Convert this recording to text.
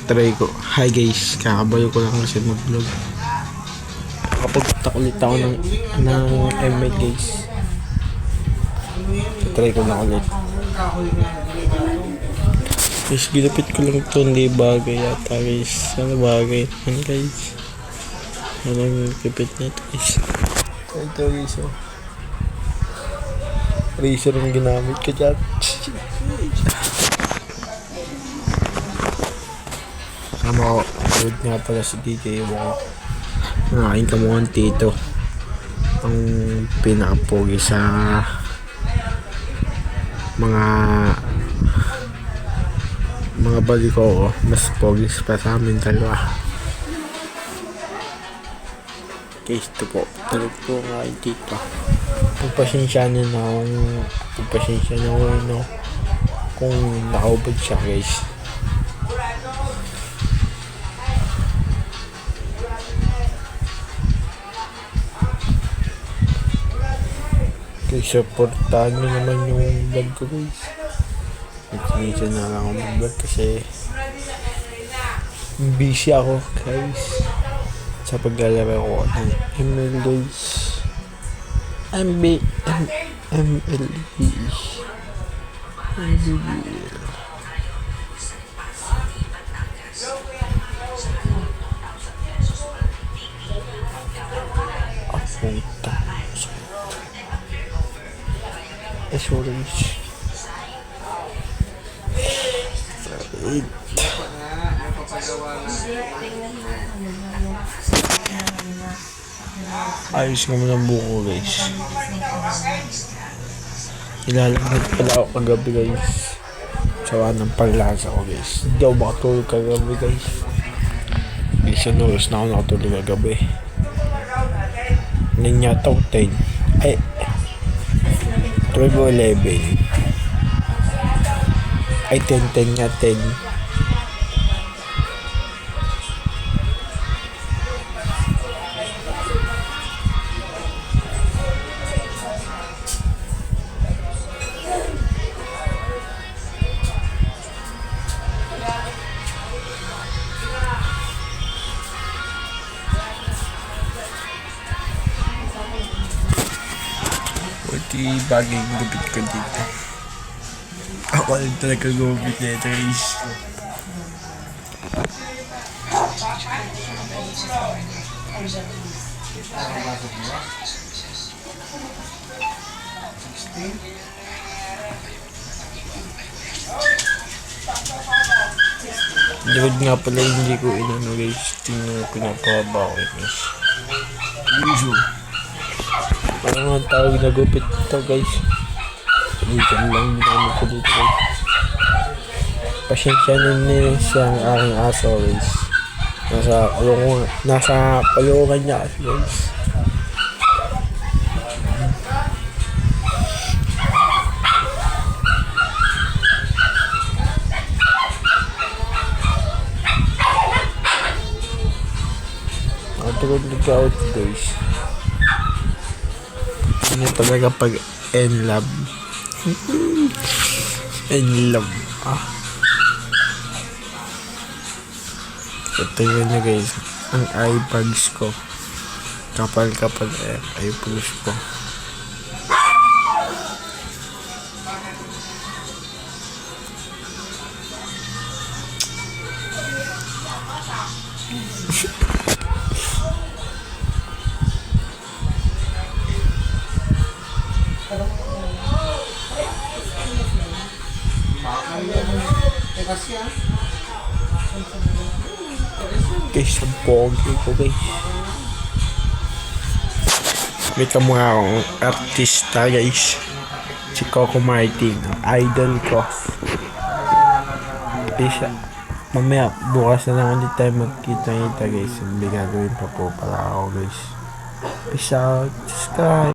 try ko. Hi guys, kakabayo ko lang kasi mag-vlog. Kapag ulit ako ng ML guys. Try ko na ulit. Guys, ginapit ko lang ito. Hindi bagay yata guys. Ano bagay naman guys? Anong kipit na ito guys? Ito guys oh. Razor ang ginamit ko dyan. Sama ko. Good nga pala si DJ Wong. Ang aking kamukhang tito. Ang pinakapogi sa mga bali ko. Mas pogi pa sa amin dalawa. Guys, ito po. Talog po ang aking tito. Pagpasensyanan na kung nakaubad siya guys. Guys, supportahan nyo naman yung vlog ko guys. Minsan na lang ako mag-vlog kasi busy ako guys sa paglalaro ko ng ML guys. MLE. Apunta. Orange. Ayos naman ang buko guys. Nilalagyan pala ako kagabi guys. Sawa ng paglasa ko guys. Hindi ako makatulog kagabi guys. Isang oras na ako nakatulog kagabi. Nanyata ko 10. Ay 12 o 11. Ay 10 nga 10. Di bagay yung gupit ko dito. Ako lang talaga gupit niya ito guys. Likod nga pala hindi ko inano guys. Tingnan ko pinapahaba ko guys. Usual. Parang ang tawag na gupit ito guys. Dyan lang ginamit ko dito guys. Pasensya na nila siyang aking aso guys. Nasa kulungan niya guys. Nakatulog nag-out guys. Ano talaga pag in-love. In-love. Ito yun nyo guys. Ang eyebags ko. Kapal-kapal eyebags ko. Guys, ang pogi ko guys. May kamukha akong artista guys. Si Coco Martin, idol ko. Guys, mamaya bukas na lang ulit tayo magkita guys. Hindi gagawin pa po pala ako guys. Peace out. Subscribe.